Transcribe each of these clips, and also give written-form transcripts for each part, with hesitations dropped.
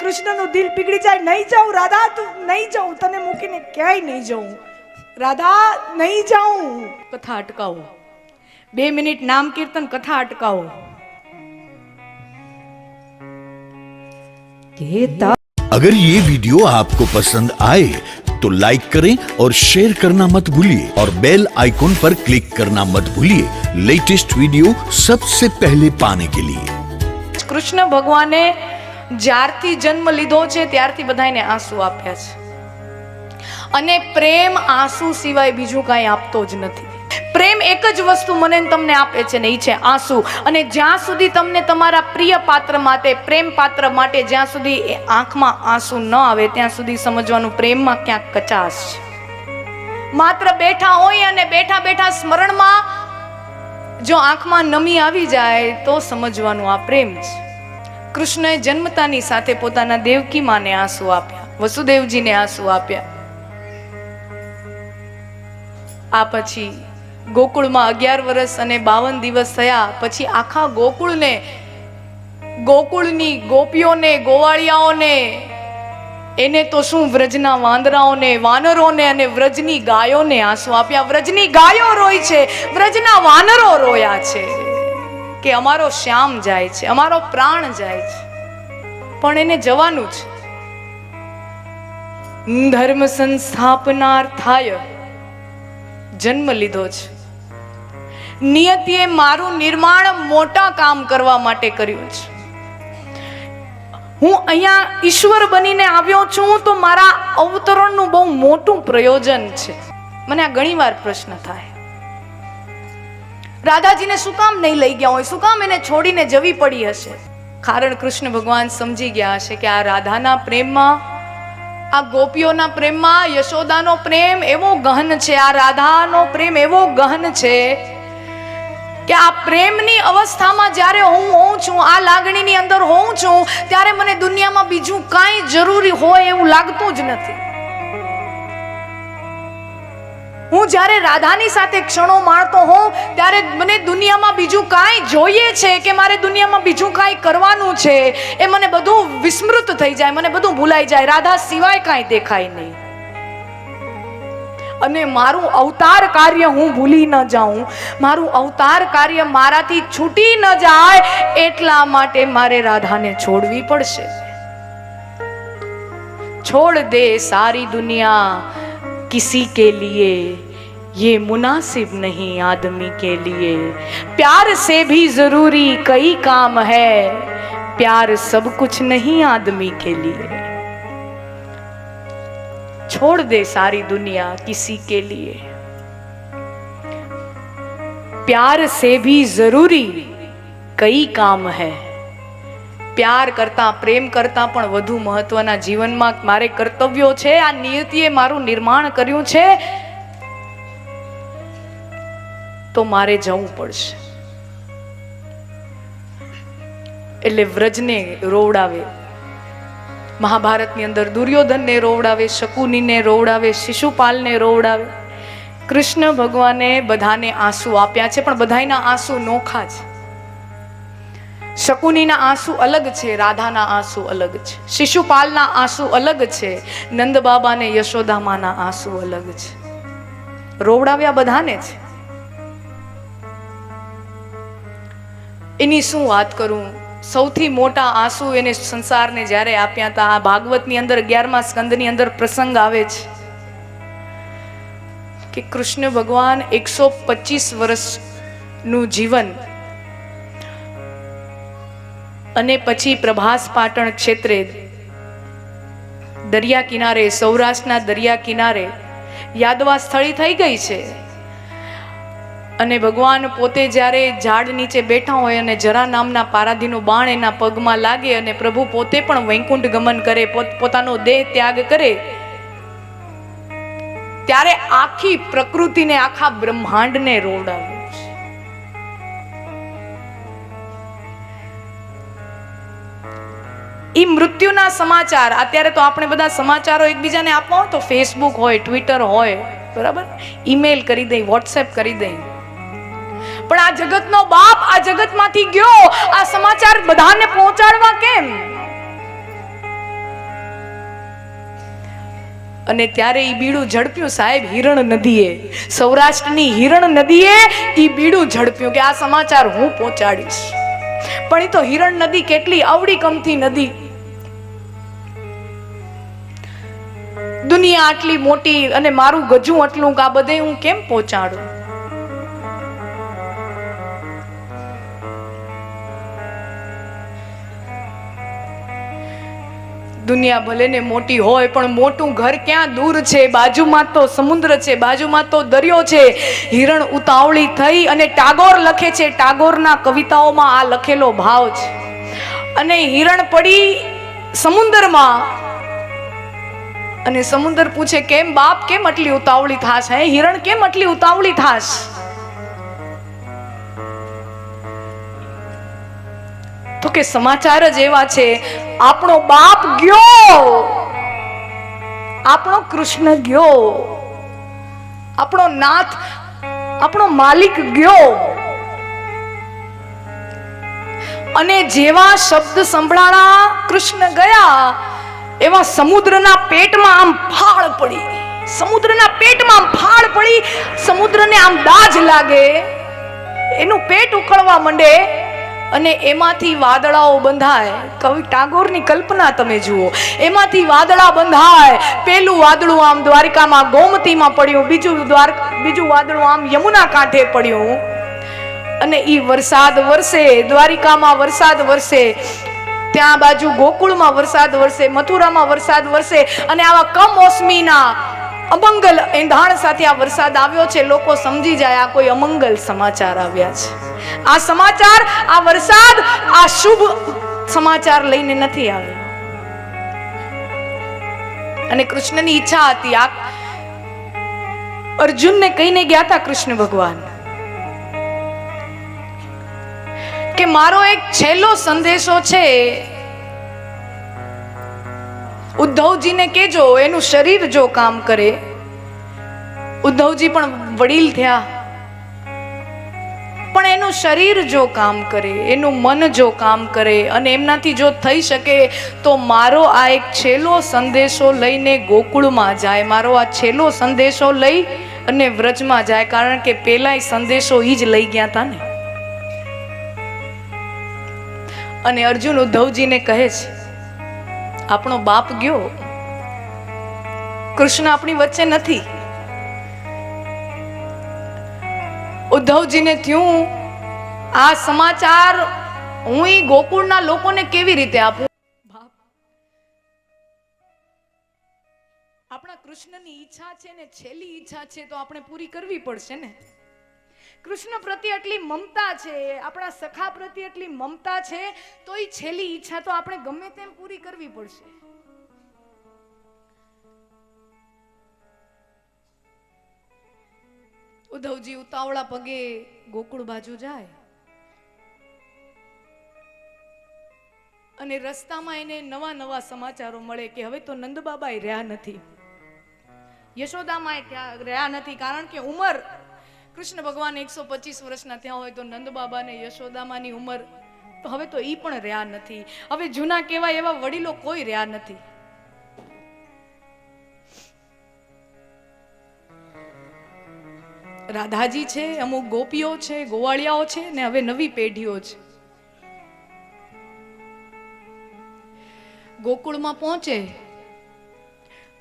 કૃષ્ણનું દિલ પીગળી જાય, નહીં જાઉં રાધા, તું નહીં જાઉં, તને મૂકીને ક્યાંય નહીં જાઉં, રાધા નહીં જાઉં. કથા અટકાવો, 2 મિનિટ નામ કીર્તન, કથા અટકાવો. अगर ये वीडियो आपको पसंद आए तो लाइक करें और शेयर करना मत भूलिए और बेल आइकॉन पर क्लिक करना मत भूलिए लेटेस्ट वीडियो सबसे पहले पाने के लिए. કૃષ્ણ ભગવાને જ્યારથી જન્મ લીધો છે ત્યારથી બધાને આંસુ આપ્યા છે, અને પ્રેમ આંસુ સિવાય બીજું કાંઈ આપતો જ નથી. પ્રેમ એક જ વસ્તુ મને તમને આપે છે ને, એ છે આંસુ. અને જ્યાં સુધી તમને તમારા પ્રિય પાત્ર માટે, પ્રેમ પાત્ર માટે જ્યાં સુધી આંખમાં આંસુ ન આવે ત્યાં સુધી સમજવાનું પ્રેમમાં ક્યાંક કચાશ છે. માત્ર બેઠા હોય અને બેઠા બેઠા સ્મરણમાં જો આંખમાં નમી આવી જાય તો સમજવાનું આ પ્રેમ છે. કૃષ્ણએ જન્મતાની સાથે પોતાના દેવકી માને આંસુ આપ્યા, વસુદેવજીને આંસુ આપ્યા. આ પછી ગોકુળમાં 11 વર્ષ અને 52 દિવસ થયા પછી આખા ગોકુળને, ગોકુળની ગોપીઓને, ગોવાળિયાઓને, એને તો શું વ્રજના વાંદરાઓને, વાનરોને અને વ્રજની ગાયોને આંસુ આપ્યા. વ્રજની ગાયો રોય છે, વ્રજના વાનરો રોયા છે કે અમારો શ્યામ જાય છે, અમારો પ્રાણ જાય છે. પણ એને જવાનું છે. ધર્મ સંસ્થાપનાર્થાય જન્મ લીધો છે. નિયતિએ મારું નિર્માણ મોટા કામ કરવા માટે કર્યું છે. હું અહીંયા ઈશ્વર બનીને આવ્યો છું તો મારા અવતરણનું બહુ મોટું પ્રયોજન છે. મને આ ઘણીવાર પ્રશ્ન થાય, રાધાજીને શું કામ નહીં લઈ ગયા હોય, શું કામ એને છોડીને જવી પડી હશે? કારણ કૃષ્ણ ભગવાન સમજી ગયા હશે કે આ રાધાના પ્રેમમાં, આ ગોપીઓના પ્રેમમાં યશોદાનો પ્રેમ એવો ગહન છે, આ રાધાનો પ્રેમ એવો ગહન છે કે આ પ્રેમની અવસ્થામાં જ્યારે હું હોઉં છું, આ લાગણીની અંદર હોઉં છું, ત્યારે મને દુનિયામાં બીજું કાંઈ જરૂરી હોય એવું લાગતું જ નથી. હું જ્યારે રાધાની સાથે ક્ષણો માણતો હોઉં ત્યારે મને દુનિયામાં બીજું કાંઈ જોઈએ છે કે મારે દુનિયામાં બીજું કાંઈ કરવાનું છે, એ મને બધું વિસ્મૃત થઈ જાય, મને બધું ભૂલાઈ જાય. રાધા સિવાય કાંઈ દેખાય નહીં. અને મારું અવતાર કાર્ય હું ભૂલી ન જાઉં, મારું અવતાર કાર્ય મારાથી છૂટી ન જાય, એટલા માટે મારે રાધાને છોડવી પડશે. છોડ દે સારી દુનિયા किसी के लिए, ये मुनासिब नहीं आदमी के लिए, प्यार से भी जरूरी कई काम है, प्यार सब कुछ नहीं आदमी के लिए. छोड़ दे सारी दुनिया किसी के लिए, प्यार से भी जरूरी कई काम है. પ્યાર કરતા, પ્રેમ કરતા પણ વધુ મહત્વના જીવનમાં મારે કર્તવ્યો છે. આ નિયતિએ મારું નિર્માણ કર્યું છે તો મારે જવું પડશે. એટલે વ્રજને રોવડાવે, મહાભારતની અંદર દુર્યોધનને રોવડાવે, શકુનીને રોવડાવે, શિશુપાલને રોવડાવે. કૃષ્ણ ભગવાને બધાને આંસુ આપ્યા છે, પણ બધાના આંસુ નોખા છે. શકુનીના આંસુ અલગ છે, રાધાના આંસુ અલગ છે, શિશુપાલના આંસુ અલગ છે, નંદ બાબા ને યશોદામાના આંસુ અલગ છે. રોવડાવ્યા બધાને છે. એની શું વાત કરું, સૌથી મોટા આંસુ એને સંસારને જ્યારે આપ્યા હતા, આ ભાગવતની અંદર 11મા સ્કંદની અંદર પ્રસંગ આવે છે કે કૃષ્ણ ભગવાન 125 વર્ષનું જીવન અને પછી પ્રભાસ પાટણ ક્ષેત્રે દરિયા કિનારે, સૌરાષ્ટ્રના દરિયા કિનારે યાદવા સ્થળી થઈ ગઈ છે. અને ભગવાન પોતે જ્યારે ઝાડ નીચે બેઠા હોય અને જરા નામના પારાધીનું બાણ એના પગમાં લાગે અને પ્રભુ પોતે પણ વૈકુંઠ ગમન કરે, પોતાનો દેહ ત્યાગ કરે, ત્યારે આખી પ્રકૃતિને, આખા બ્રહ્માંડને રોવડાવે. એ મૃત્યુના સમાચાર, અત્યારે તો આપણે બધા સમાચારો એકબીજાને આપવા હોય તો ફેસબુક હોય, ટ્વિટર હોય, બરાબર, ઈમેલ કરી દઈ, વોટ્સએપ કરી દઈ. પણ આ જગતનો બાપ આ જગતમાંથી ગયો, આ સમાચાર બધાને પહોંચાડવા કેમ? અને ત્યારે ઈ બીડું ઝડપ્યું સાહેબ હિરણ નદીએ, સૌરાષ્ટ્રની હિરણ નદીએ ઈ બીડું ઝડપ્યું કે આ સમાચાર હું પહોંચાડીશ. પણ ઈ તો હિરણ નદી કેટલી અવળી કમથી નદી, દુનિયા આટલી મોટી અને મારું ગજું આટલું, આ બધે હું કેમ પહોંચાડું? દુનિયા ભલે ને મોટી હોય પણ મોટું ઘર ક્યાં દૂર છે, બાજુમાં તો સમુદ્ર છે, બાજુમાં તો દરિયો છે. હિરણ ઉતાવળી થઈ અને ટાગોર લખે છે, ટાગોરના કવિતાઓમાં આ લખેલો ભાવ છે. અને હિરણ પડી સમુદ્રમાં અને સમુદ્ર પૂછે કેમ બાપ, કેમ આટલી ઉતાવળી થાશ? હે હિરણ, કેમ આટલી ઉતાવળી થાશ? તો કે સમાચાર જ એવા છે, આપણો બાપ ગયો, આપણો કૃષ્ણ ગયો, આપણો નાથ, આપણો માલિક ગયો. અને જેવા શબ્દ સંભળાણા કૃષ્ણ ગયા એવા સમુદ્રના પેટમાં આમ ફાળ પડી, સમુદ્રના પેટમાં આમ ફાળ પડી, સમુદ્રને આમ દાજ લાગે, એનું પેટ ઉકળવા માંડે અને એમાંથી વાદળાઓ બંધાય. કવિ ટાગોરની કલ્પના તમે જુઓ, એમાંથી વાદળા બંધાય. પેલું વાદળું આમ દ્વારિકામાં ગોમતીમાં પડ્યું, બીજું વાદળું આમ યમુના કાંઠે પડ્યું. અને ઈ વરસાદ વરસે, દ્વારિકામાં વરસાદ વરસે, ત્યાં બાજુ ગોકુળમાં વરસાદ વરસે, મથુરામાં વરસાદ વરસે. અને આવા કમોસમીના અમંગલ એંધાણ સાથે આ વરસાદ આવ્યો છે. લોકો સમજી જાય આ કોઈ અમંગલ સમાચાર આવ્યા છે. આ સમાચાર, આ વરસાદ, આ શુભ સમાચાર લઈને નથી આવ્યો. અને કૃષ્ણની ઈચ્છા હતી, આ અર્જુનને કહીને ગયા હતા કૃષ્ણ ભગવાન કે મારો એક છેલ્લો સંદેશો છે, ઉદ્ધવજીને કેજો એનું શરીર જો કામ કરે. ઉદ્ધવજી પણ વડીલ થયા, પણ એનું શરીર જો કામ કરે, એનું મન જો કામ કરે અને એમનાથી જો થઈ શકે તો મારો આ એક છેલ્લો સંદેશો લઈને ગોકુળમાં જાય, મારો આ છેલ્લો સંદેશો લઈ અને વ્રજમાં જાય. કારણ કે પેલાય સંદેશો ઈ જ લઈ ગયા હતા ને. અને અર્જુન ઉદ્ધવજીને કહે છે, આપણો બાપ ગયો, કૃષ્ણ આપણી વચ્ચે નથી. ઉદ્ધવજીને થયું આ સમાચાર હું ગોકુળના લોકોને કેવી રીતે આપું? આપણા કૃષ્ણની ઈચ્છા છે ને, છેલ્લી ઈચ્છા છે તો આપણે પૂરી કરવી પડશે ને. કૃષ્ણ પ્રત્યે આટલી મમતા છે, આપણા સખા પ્રત્યે એટલી મમતા છે, તો એ છેલ્લી ઈચ્છા તો આપણે ગમે તેમ પૂરી કરવી પડશે. ઉદ્ધવજી ઉતાવળા પગે ગોકુળ બાજુ જાય અને રસ્તામાં એને નવા નવા સમાચારો મળે કે હવે તો નંદબાબાએ રહ્યા નથી, યશોદામાએ ત્યાં રહ્યા નથી. કારણ કે ઉંમર, કૃષ્ણ ભગવાન 125 વર્ષના ત્યાં હોય તો નંદબાબા ને યશોદામાની ઉંમર તો હવે તો ઈ પણ રહ્યા નથી. હવે જૂના કહેવાય એવા વડીલો કોઈ રહ્યા નથી. રાધાજી છે, અમુક ગોપીઓ છે, ગોવાળિયાઓ છે ને હવે નવી પેઢીઓ છે. ગોકુળમાં પહોંચે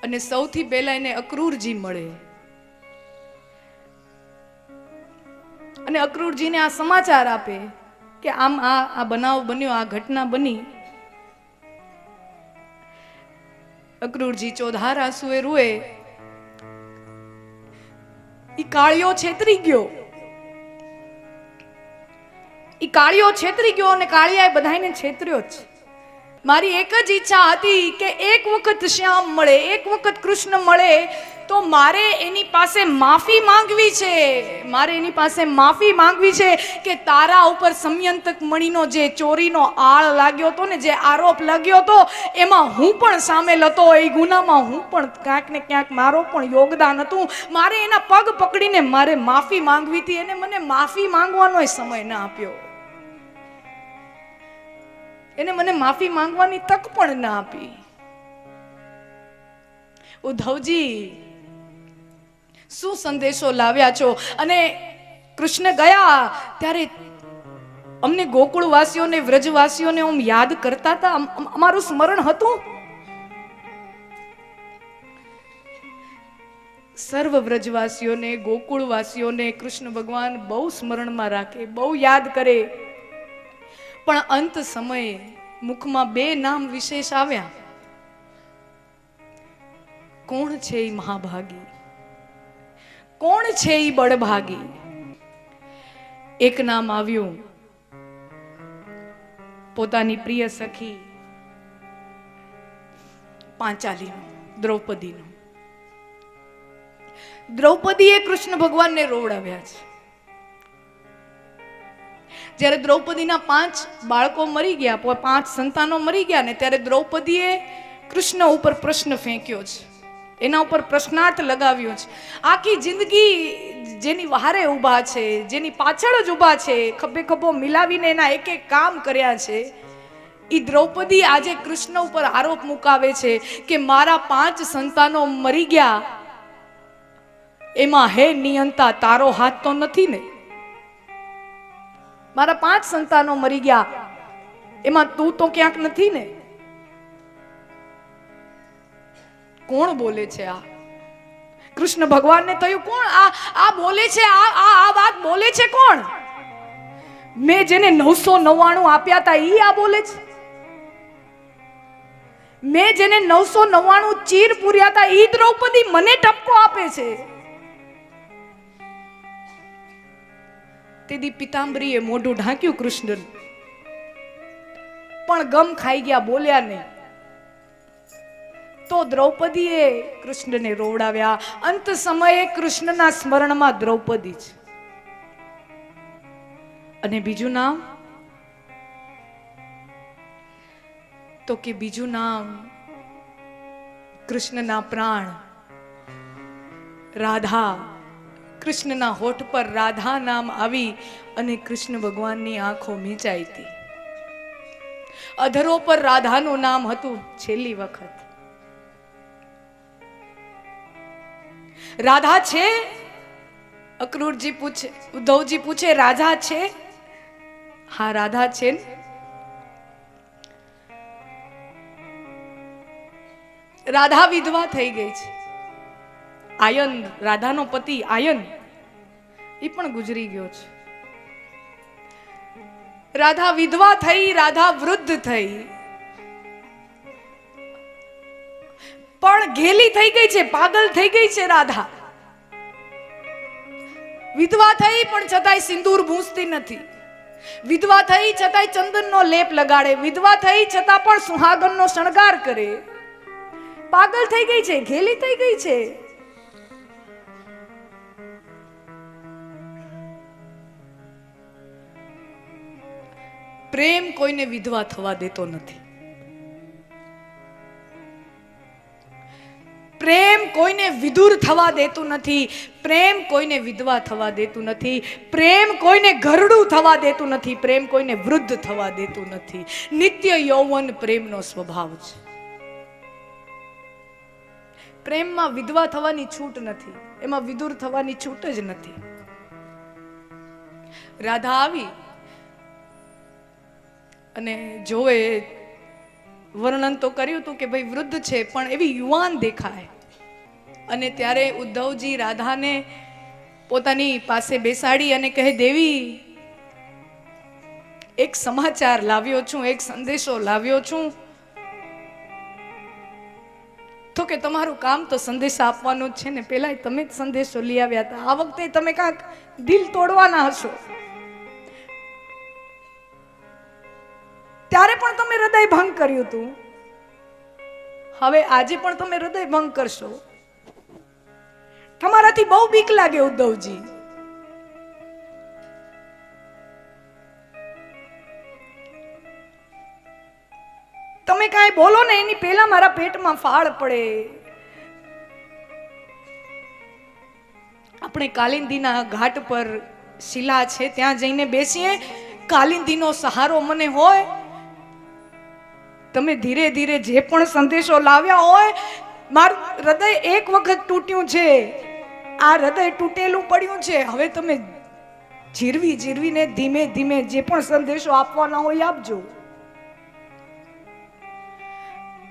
અને સૌથી પહેલા એને અક્રૂરજી મળે અને અક્રૂરજીને આ સમાચાર આપે કે આમ આ બનાવ બન્યો, આ ઘટના બની. અક્રૂરજી ચોધાર આંસુએ રૂએ. ઈ કાળિયો છેતરી ગયો, ઈ કાળિયો છેતરી ગયો અને કાળિયાએ બધાને છેતર્યો છે. મારી એક જ ઈચ્છા હતી કે એક વખત શ્યામ મળે, એક વખત કૃષ્ણ મળે તો મારે એની પાસે માફી માંગવી છે, મારે એની પાસે માફી માંગવી છે કે તારા ઉપર સમયંતક મણીનો જે ચોરીનો આળ લાગ્યો હતો ને, જે આરોપ લાગ્યો હતો એમાં હું પણ સામેલ હતો, એ ગુનામાં હું પણ ક્યાંક ને ક્યાંક મારો પણ યોગદાન હતું. મારે એના પગ પકડીને મારે માફી માંગવી હતી. એને મને માફી માંગવાનો સમય ના આપ્યો, એને મને માફી માંગવાની તક પણ ના આપી. ઉદ્ધવજી શું સંદેશો લાવ્યા છો? અને કૃષ્ણ ગયા ત્યારે અમને ગોકુળવાસીઓને વ્રજવાસીઓને યાદ કરતા હતા, અમારું સ્મરણ હતું. સર્વ વ્રજવાસીઓને ગોકુળવાસીઓને કૃષ્ણ ભગવાન બહુ સ્મરણમાં રાખે, બહુ યાદ કરે. પણ અંત સમયે મુખમાં બે નામ વિશેષ આવ્યા. કોણ છે એ મહાભાગી, કોણ છે એ બળભાગી? એક નામ આવ્યું પોતાની પ્રિય સખી પાંચાલીનું, દ્રૌપદીનું. દ્રૌપદીએ કૃષ્ણ ભગવાનને રોવડાવ્યા છે. જ્યારે દ્રૌપદીના 5 બાળકો મરી ગયા, 5 સંતાનો મરી ગયા ને, ત્યારે દ્રૌપદીએ કૃષ્ણ ઉપર પ્રશ્ન ફેંક્યો છે, એના ઉપર પ્રશ્નાર્થ લગાવ્યો છે. આખી જિંદગી જેની વહારે ઊભા છે, જેની પાછળ જ ઊભા છે, ખભે ખભો મિલાવીને એના એક એક કામ કર્યા છે, એ દ્રૌપદી આજે કૃષ્ણ ઉપર આરોપ મુકાવે છે કે મારા 5 સંતાનો મરી ગયા, એમાં હે નિયંતા તારો હાથ તો નથી ને? મારા 5 સંતાનો મરી ગયા, એમાં તું તો ક્યાંક નથી ને? કોણ બોલે છે આ? કૃષ્ણ ભગવાનને થયું કોણ આ બોલે છે? આ વાત બોલે છે કોણ? મેં જેને 999 આપ્યા હતા ઈ આ બોલે છે? મેં જેને 999 ચીર પૂર્યા હતા ઈ દ્રૌપદી મને ટપકો આપે છે? તેદી પિતાંબરીએ મોઢું ઢાંક્યું કૃષ્ણ, પણ ગમ ખાઈ ગયા, બોલ્યા નહીં. તો દ્રૌપદીએ કૃષ્ણને રોવડાવ્યા. અંત સમયે કૃષ્ણના સ્મરણમાં દ્રૌપદી છે. અને બીજું નામ તો કે બીજું નામ કૃષ્ણના પ્રાણ રાધા. કૃષ્ણના હોઠ પર રાધા નામ આવી અને કૃષ્ણ ભગવાનની આંખો મીંચાઈ હતી. અધરો પર રાધાનું નામ હતું. છેલ્લી વખત રાધા છે? અક્રૂરજી પૂછે, ઉદ્ધવજી પૂછે રાધા છે? હા રાધા છે. રાધા વિધવા થઈ ગઈ છે. આયન, રાધાનો પતિ આયન, એ પણ ગુજરી ગયો છે. રાધા વિધવા થઈ, રાધા વૃદ્ધ થઈ, પણ ઘેલી થઈ ગઈ છે, પાગલ થઈ ગઈ છે. રાધા વિધવા થઈ પણ છતાંય સિંદૂર ભૂંસતી નથી. વિધવા થઈ છતાંય ચંદનનો લેપ લગાડે. વિધવા થઈ છતાં પણ સુહાગનનો શણગાર કરે. પાગલ થઈ ગઈ છે, ઘેલી થઈ ગઈ છે. પ્રેમ કોઈને વિધવા થવા દેતો નથી. પ્રેમ કોઈને વિધુર થવા દેતું નથી. પ્રેમ કોઈને વિધવા થવા દેતું નથી. પ્રેમ કોઈને ઘરડું થવા દેતું નથી. પ્રેમ કોઈને વૃદ્ધ થવા દેતું નથી. નિત્ય યૌવન પ્રેમનો સ્વભાવ છે. પ્રેમમાં વિધવા થવાની છૂટ નથી, એમાં વિધુર થવાની છૂટ જ નથી. રાધા આવી અને જોવે, વર્ણન તો કર્યું હતું કે ભાઈ વૃદ્ધ છે પણ એવી યુવાન દેખાય. અને ત્યારે ઉદ્ધવજી રાધાને પોતાની પાસે બેસાડી અને કહે, દેવી એક સમાચાર લાવ્યો છું, એક સંદેશો લાવ્યો છું. તો કે તમારું કામ તો સંદેશા આપવાનું જ છે ને, પેલા તમે જ સંદેશો લઈ આવ્યા હતા, આ વખતે તમે કાંક દિલ તોડવાના હશો. ત્યારે પણ તમે હૃદય ભંગ કર્યું હતું, હવે આજે પણ તમે હૃદય ભંગ કરશો. તમારાથી બહુ બીક લાગે ઉદ્ધવજી. તમે કાંઈ બોલો ને એની પહેલા મારા પેટમાં ફાળ પડે. આપણે કાલિંદીના ઘાટ પર શિલા છે, ત્યાં જઈને બેસીએ. કાલિંદીનો સહારો મને હોય, તમે ધીરે ધીરે જે પણ સંદેશો લાવ્યા હોય મારું હૃદય એક વખત તૂટ્યું છે, આ હૃદય તૂટેલું પડ્યું છે, હવે તમે જીરવીને ધીમે ધીમે જે પણ સંદેશો આપવાના હોય આપજો.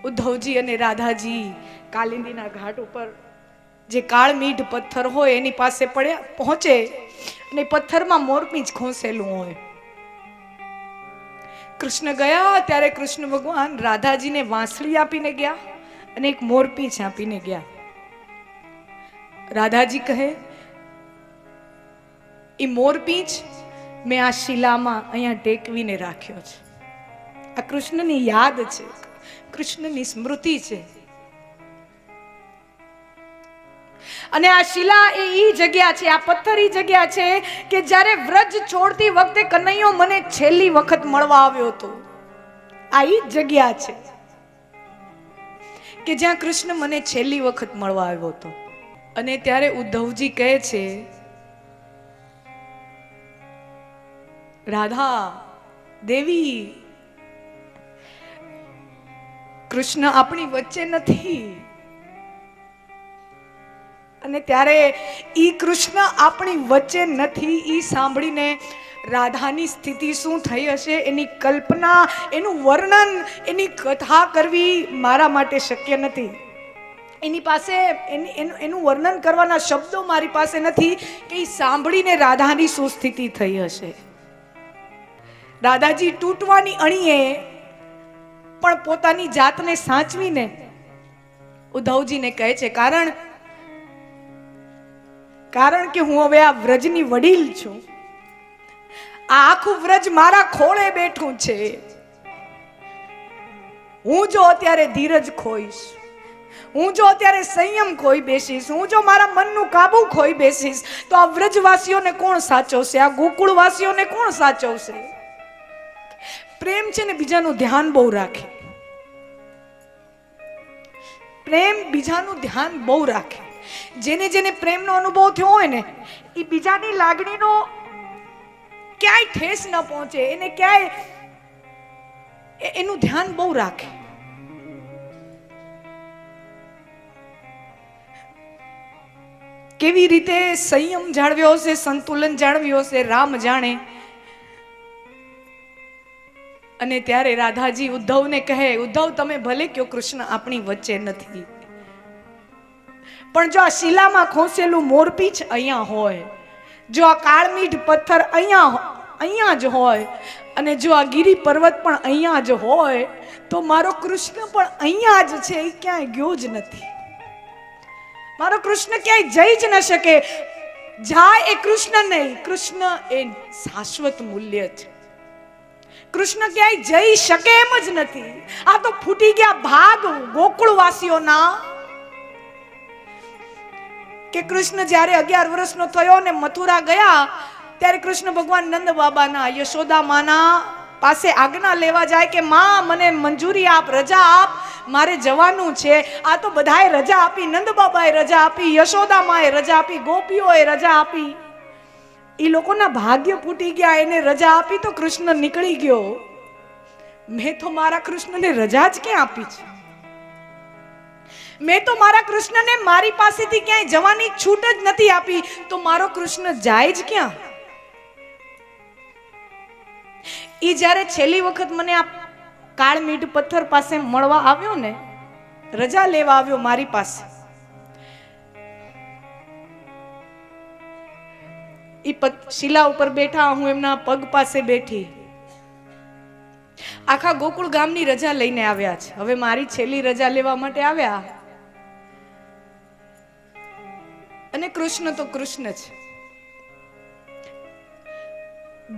ઉદ્ધવજી અને રાધાજી કાલિંદીના ઘાટ ઉપર જે કાળમીઠ પથ્થર હોય એની પાસે પહોંચે અને પથ્થરમાં મોરપીંછ ખોસેલું હોય. કૃષ્ણ ગયા ત્યારે કૃષ્ણ ભગવાન રાધાજીને વાંસળી આપીને ગયા અને એક મોરપીંછ આપીને ગયા. રાધાજી કહે, એ મોરપીંછ મેં આ શિલામાં અહીંયા ટેકવીને રાખ્યો છે. આ કૃષ્ણની યાદ છે, કૃષ્ણની સ્મૃતિ છે. અને આ શિલા એ જગ્યા છે, આ પથ્થર એ જગ્યા છે કે જ્યારે વ્રજ છોડતી વખતે કનૈયો મને છેલ્લી વખત મળવા આવ્યો હતો. આ જગ્યા છે કે જ્યાં કૃષ્ણ મને છેલ્લી વખત મળવા આવ્યો હતો. અને ત્યારે ઉદ્ધવજી કહે છે, રાધા દેવી, કૃષ્ણ આપણી વચ્ચે નથી. અને ત્યારે ઈ કૃષ્ણ આપણી વચ્ચે નથી ઈ સાંભળીને રાધાની સ્થિતિ શું થઈ હશે એની કલ્પના, એનું વર્ણન, એની કથા કરવી મારા માટે શક્ય નથી. એની પાસે એનું વર્ણન કરવાના શબ્દો મારી પાસે નથી કે ઈ સાંભળીને રાધાની શું સ્થિતિ થઈ હશે. રાધાજી તૂટવાની અણીએ પણ પોતાની જાતને સાચવીને ઉદ્ધવજીને કહે છે, કારણ કે હું હવે આ વ્રજની વડીલ છું. આ આખું વ્રજ મારા ખોળે બેઠું છે. હું જો અત્યારે ધીરજ ખોઈશ, હું જો અત્યારે સંયમ ખોઈ બેસીશ, હું જો મારા મનનું કાબુ ખોઈ બેસીશ તો આ વ્રજવાસીઓને કોણ સાચવશે? આ ગોકુળવાસીઓને કોણ સાચવશે? પ્રેમ છે ને બીજાનું ધ્યાન બહુ રાખે. પ્રેમ બીજાનું ધ્યાન બહુ રાખે. જેને જેને પ્રેમનો અનુભવ થયો હોય ને એ બીજાની લાગણીનો ક્યાંય ઠેસ ન પહોંચે, એને ક્યાંય એનું ધ્યાન બહુ રાખે. કેવી રીતે સંયમ જાળવ્યો હશે, સંતુલન જાળવ્યું હશે, રામ જાણે. અને ત્યારે રાધાજી ઉદ્ધવને કહે, ઉદ્ધવ તમે ભલે કયો કૃષ્ણ આપણી વચ્ચે નથી, પણ જો આ શિલામાં ખોસેલું મોરપીંછ અહીંયા હોય, જો આ કાળમીઠ પથ્થર અહીંયા જ હોય, અને જો આ ગિરી પર્વત પણ અહીંયા જ હોય, તો મારો કૃષ્ણ પણ અહીંયા જ છે, એ ક્યાંય ગયો જ નથી. મારો કૃષ્ણ ક્યાંય જઈ જ ન શકે. જાય એ કૃષ્ણ નહીં, કૃષ્ણ એ શાશ્વત મૂલ્ય છે. કૃષ્ણ ક્યાંય જઈ શકે એમ જ નથી. આ તો ફૂટી ગયા ભાગ ગોકુળવાસીઓના કે કૃષ્ણ જ્યારે 11 વર્ષનો થયો ને મથુરા ગયા ત્યારે કૃષ્ણ ભગવાન નંદ બાબાના, યશોદા માના પાસે આજ્ઞા લેવા જાય કે માં મને મંજૂરી આપ, રજા આપ, મારે જવાનું છે. આ તો બધાએ રજા આપી, નંદ બાબાએ રજા આપી, યશોદા માએ રજા આપી, ગોપીઓએ રજા આપી. એ લોકોના ભાગ્ય ફૂટી ગયા, એને રજા આપી તો કૃષ્ણ નીકળી ગયો. મેં તો મારા કૃષ્ણને રજા જ ક્યાં આપી છે? મેં તો મારા કૃષ્ણને મારી પાસેથી ક્યાંય જવાની છૂટ જ નથી આપી, તો મારો કૃષ્ણ જાય જ ક્યાં? ઈ જ્યારે છેલ્લી વખત મને આ કાળમીઠ પથ્થર પાસે મળવા આવ્યો ને, રજા લેવા આવ્યો મારી પાસે, ઈ શિલા ઉપર બેઠા, હું એમના પગ પાસે બેઠી. આખા ગોકુળ ગામની રજા લઈને આવ્યા છે, હવે મારી છેલ્લી રજા લેવા માટે આવ્યા. અને કૃષ્ણ તો કૃષ્ણ છે.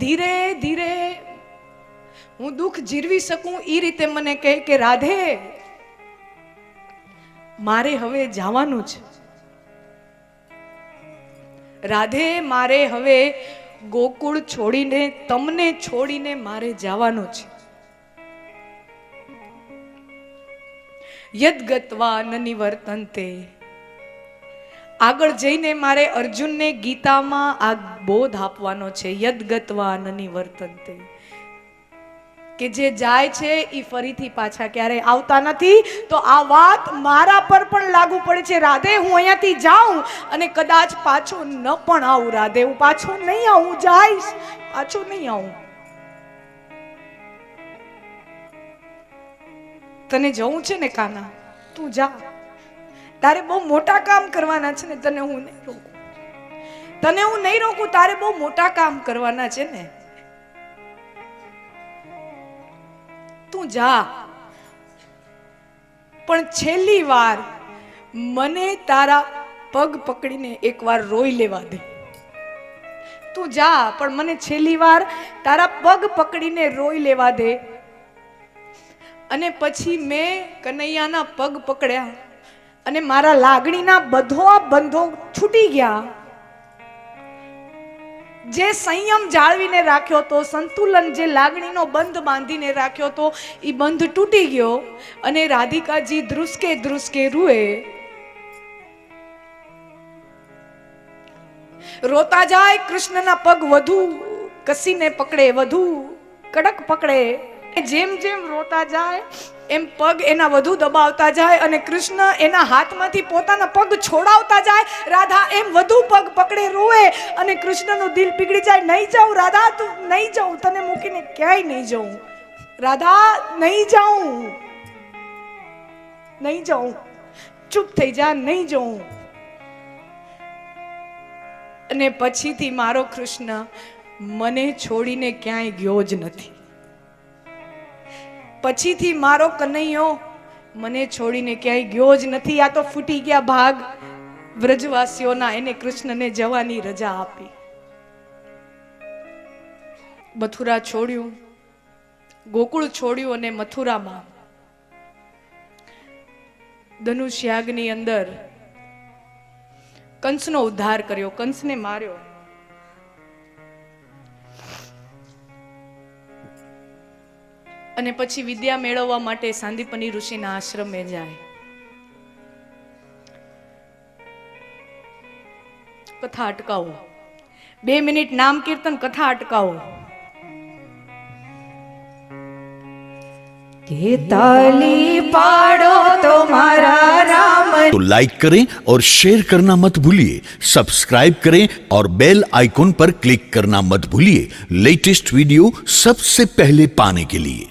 ધીરે ધીરે હું દુઃખ જીરવી શકું એ રીતે મને કહે કે રાધે, મારે હવે જવાનું છે. રાધે, મારે હવે ગોકુળ છોડીને, તમને છોડીને મારે જવાનું છે. યદ્ગત્વા ન નિવર્તન્તે. આગળ જઈને મારે અર્જુનને ગીતામાં આ બોધ આપવાનો છે. યદ્ગત્વા ન નિવર્તન્તે. કે જે જાય છે એ ફરીથી પાછા ક્યારે આવતા નથી. તો આ વાત મારા પર પણ લાગુ પડે છે. રાધે, હું અહીંયાથી જાઉં અને કદાચ પાછો ન પણ આવું. રાધે, હું પાછો નહીં આવું, જઈશ, પાછો નહીં આવું. તને જવું છે ને કાના, તું જા. તારે બહુ મોટા કામ કરવાના છે ને, તને હું નહીં રોકું. તને હું નહીં રોકું, તારે બહુ મોટા કામ કરવાના છે ને, તું જા. પણ છેલ્લી વાર મને તારા પગ પકડીને એકવાર રોઈ લેવા દે. તું જા, પણ મને છેલ્લી વાર તારા પગ પકડીને રોઈ લેવા દે. અને પછી મેં કનૈયાના પગ પકડ્યા અને મારા લાગણીના બધા બંધો છૂટી ગયા. જે સંયમ જાળવીને રાખ્યો તો, સંતુલન, જે લાગણીનો બંધ બાંધીને રાખ્યો તો, એ બંધ તૂટી ગયો. અને રાધિકાજી ધ્રુસકે ધ્રુસકે રૂએ. રોતા જાય, કૃષ્ણના પગ વધુ કસીને પકડે, વધુ કડક પકડે. જેમ જેમ રોતા જાય એમ પગ એના વધુ દબાવતા જાય અને કૃષ્ણ એના હાથમાંથી પોતાના પગ છોડાવતા જાય. રાધા એમ વધુ પગ પકડે, રોવે અને કૃષ્ણનું દિલ પીગળી જાય. નહીં જાઉં રાધા, તું નહીં જાઉં, તને મૂકીને ક્યાંય નહીં જાઉં. રાધા, નહીં જાઉં, નહીં જાઉં, ચૂપ થઈ જા, નહીં જાઉં. અને પછીથી મારો કૃષ્ણ મને છોડીને ક્યાંય ગયો જ નથી. પછીથી મારો કનૈયો મને છોડીને ક્યાંય ગયો જ નથી. આ તો ફૂટી ગયા ભાગ વ્રજવાસીઓના. એને કૃષ્ણને જવાની રજા આપી. મથુરા છોડ્યું, ગોકુળ છોડ્યું અને મથુરામાં ધનુષ્યાગની અંદર કંસનો ઉદ્ધાર કર્યો, કંસને માર્યો. અને પછી વિદ્યા મેળવવા માટે સાંદીપની ઋષિના આશ્રમે જાય. કથા અટકાવો, 2 મિનિટ નામ કીર્તન, કથા અટકાવો. કે તાલી પાડો તો મારા રામ. तो लाइक करें और शेयर करना मत भूलिए. सब्सक्राइब करें और बेल आइकॉन पर क्लिक करना मत भूलिए लेटेस्ट वीडियो सबसे पहले पाने के लिए.